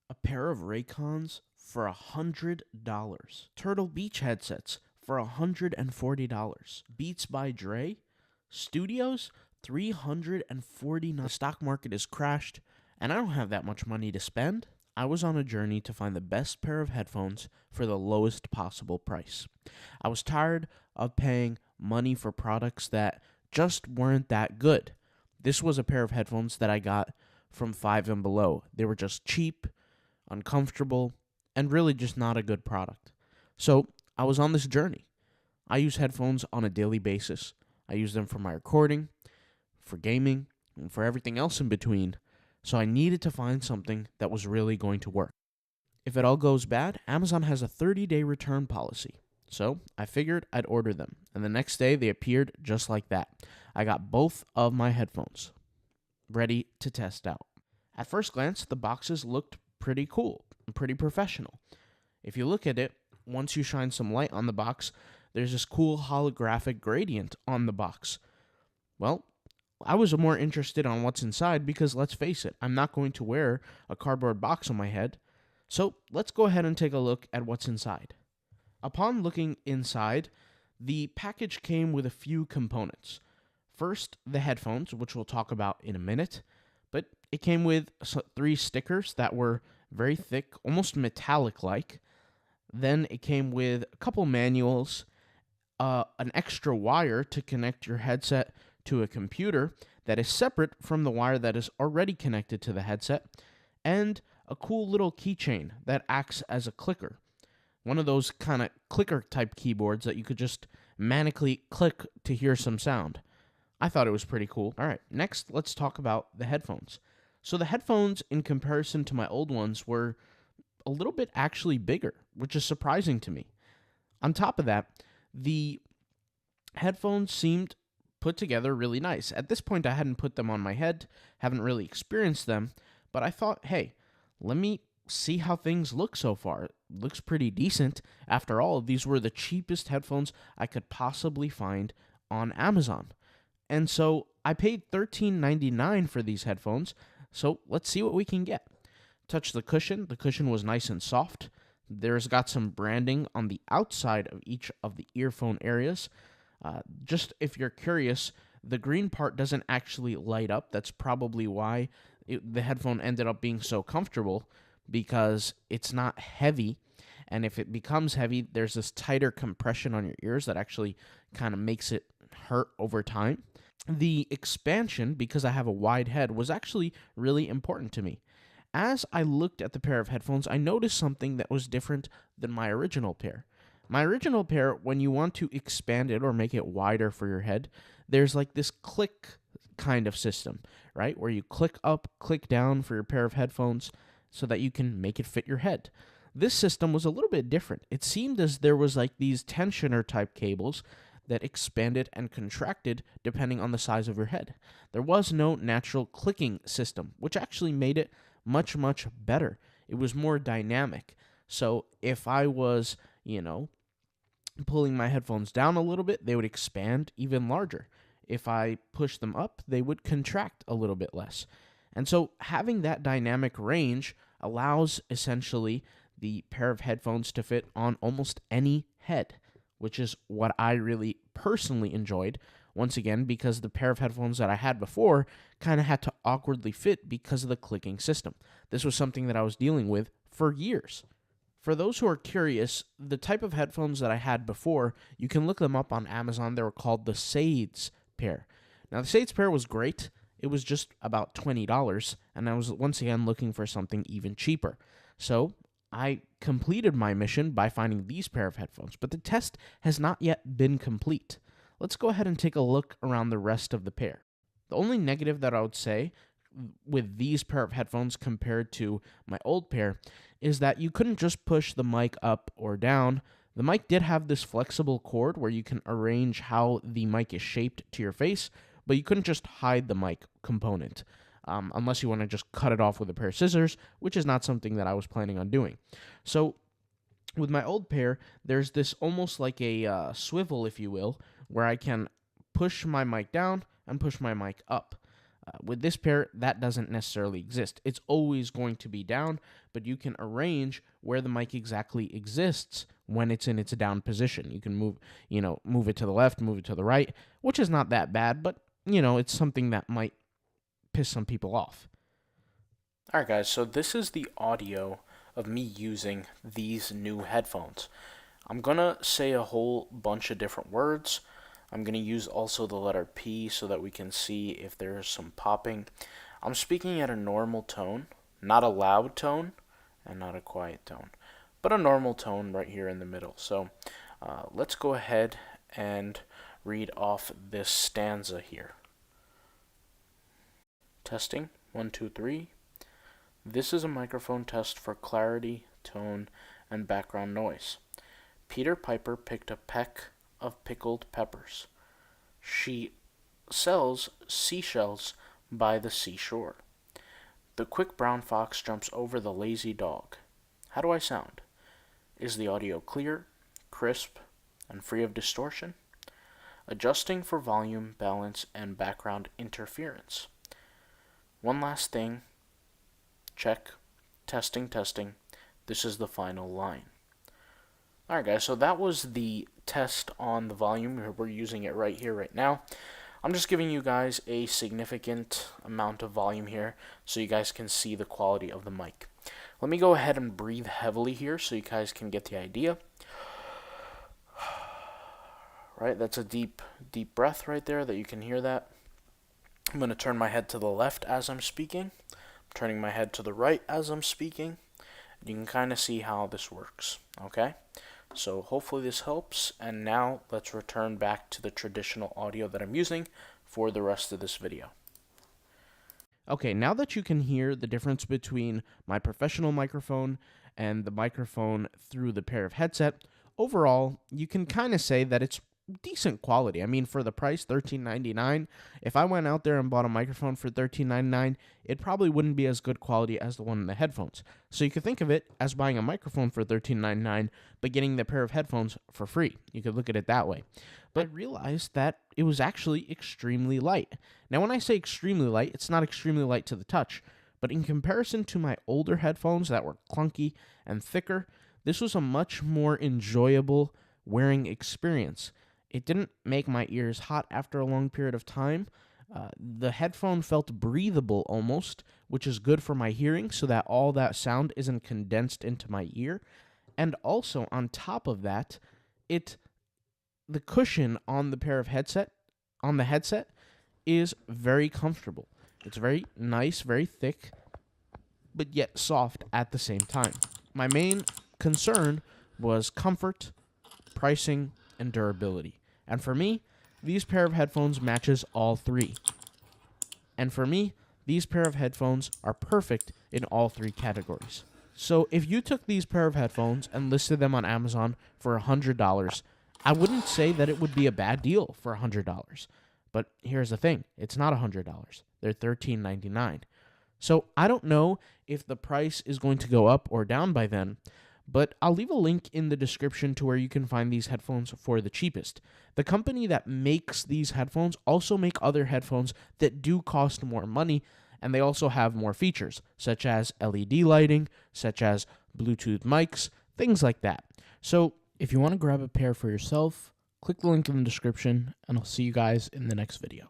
a pair of Raycons for $100, Turtle Beach headsets for $140, Beats by Dre Studios $349. The stock market is crashed, and I don't have that much money to spend. I was on a journey to find the best pair of headphones for the lowest possible price. I was tired of paying money for products that just weren't that good. This was a pair of headphones that I got from Five and Below. They were just cheap, uncomfortable, and really just not a good product. So I was on this journey. I use headphones on a daily basis. I use them for my recording, for gaming, and for everything else in between. So I needed to find something that was really going to work. If it all goes bad, Amazon has a 30-day return policy. So I figured I'd order them, and the next day they appeared just like that. I got both of my headphones ready to test out. At first glance, the boxes looked pretty cool and pretty professional. If you look at it, once you shine some light on the box, there's this cool holographic gradient on the box. Well, I was more interested on what's inside because let's face it, I'm not going to wear a cardboard box on my head. So let's go ahead and take a look at what's inside. Upon looking inside, the package came with a few components. First, the headphones, which we'll talk about in a minute, but it came with 3 stickers that were very thick, almost metallic-like. Then it came with a couple manuals, an extra wire to connect your headset to a computer that is separate from the wire that is already connected to the headset, and a cool little keychain that acts as a clicker. One of those kind of clicker type keyboards that you could just manically click to hear some sound. I thought it was pretty cool. All right, next let's talk about the headphones. So the headphones, in comparison to my old ones, were a little bit actually bigger, which is surprising to me. On top of that, the headphones seemed put together really nice. At this point, I hadn't put them on my head, haven't really experienced them, but I thought, hey, let me see how things look so far. It looks pretty decent. After all, these were the cheapest headphones I could possibly find on Amazon. And so I paid $13.99 for these headphones, so let's see what we can get. Touch the cushion. The cushion was nice and soft. There's got some branding on the outside of each of the earphone areas. Just if you're curious, the green part doesn't actually light up. That's probably why the headphone ended up being so comfortable, because it's not heavy. And if it becomes heavy, there's this tighter compression on your ears that actually kind of makes it hurt over time. The expansion, because I have a wide head, was actually really important to me. As I looked at the pair of headphones, I noticed something that was different than my original pair. My original pair, when you want to expand it or make it wider for your head, there's like this click kind of system, right? Where you click up, click down for your pair of headphones so that you can make it fit your head. This system was a little bit different. It seemed as there was like these tensioner type cables that expanded and contracted depending on the size of your head. There was no natural clicking system, which actually made it much, much better. It was more dynamic. So if I was, pulling my headphones down a little bit, they would expand even larger. If I pushed them up, they would contract a little bit less. And so having that dynamic range allows essentially the pair of headphones to fit on almost any head, which is what I really personally enjoyed. Once again, because the pair of headphones that I had before kind of had to awkwardly fit because of the clicking system. This was something that I was dealing with for years. For those who are curious, the type of headphones that I had before, you can look them up on Amazon. They were called the Sades pair. Now, the Sades pair was great. It was just about $20, and I was once again looking for something even cheaper. So I completed my mission by finding these pair of headphones, but the test has not yet been complete. Let's go ahead and take a look around the rest of the pair. The only negative that I would say with these pair of headphones compared to my old pair is that you couldn't just push the mic up or down. The mic did have this flexible cord where you can arrange how the mic is shaped to your face, but you couldn't just hide the mic component unless you want to just cut it off with a pair of scissors, which is not something that I was planning on doing. So with my old pair, there's this almost like a swivel, if you will, where I can push my mic down and push my mic up. With this pair, that doesn't necessarily exist. It's always going to be down, but you can arrange where the mic exactly exists when it's in its down position. You can move it to the left, move it to the right, which is not that bad, but, it's something that might piss some people off. Alright guys, so this is the audio of me using these new headphones. I'm gonna say a whole bunch of different words. I'm gonna use also the letter P so that we can see if there's some popping. I'm speaking at a normal tone, not a loud tone, and not a quiet tone, but a normal tone right here in the middle. So let's go ahead and read off this stanza here. Testing, 1, 2, 3. This is a microphone test for clarity, tone, and background noise. Peter Piper picked a peck of pickled peppers. She sells seashells by the seashore. The quick brown fox jumps over the lazy dog. How do I sound? Is the audio clear, crisp, and free of distortion? Adjusting for volume, balance, and background interference. One last thing. Check. Testing, testing. This is the final line. Alright guys, so that was the test on the volume. We're using it right here, right now. I'm just giving you guys a significant amount of volume here so you guys can see the quality of the mic. Let me go ahead and breathe heavily here so you guys can get the idea. Right, that's a deep breath right there that you can hear that. I'm going to turn my head to the left as I'm speaking. Turning my head to the right as I'm speaking. You can kind of see how this works, okay? So hopefully this helps, and now let's return back to the traditional audio that I'm using for the rest of this video. Okay, now that you can hear the difference between my professional microphone and the microphone through the pair of headset, overall, you can kind of say that it's decent quality. I mean, for the price, $13.99, if I went out there and bought a microphone for $13.99, it probably wouldn't be as good quality as the one in the headphones. So you could think of it as buying a microphone for $13.99, but getting the pair of headphones for free. You could look at it that way. But I realized that it was actually extremely light. Now, when I say extremely light, it's not extremely light to the touch, but in comparison to my older headphones that were clunky and thicker, this was a much more enjoyable wearing experience. It didn't make my ears hot after a long period of time. The headphone felt breathable almost, which is good for my hearing so that all that sound isn't condensed into my ear. And also, on top of that, the cushion on the headset is very comfortable. It's very nice, very thick, but yet soft at the same time. My main concern was comfort, pricing, and durability. And for me, these pair of headphones matches all three. And for me, these pair of headphones are perfect in all three categories. So if you took these pair of headphones and listed them on Amazon for $100, I wouldn't say that it would be a bad deal for $100. But here's the thing, it's not $100. They're $13.99. So I don't know if the price is going to go up or down by then, but I'll leave a link in the description to where you can find these headphones for the cheapest. The company that makes these headphones also make other headphones that do cost more money, and they also have more features, such as LED lighting, such as Bluetooth mics, things like that. So if you want to grab a pair for yourself, click the link in the description, and I'll see you guys in the next video.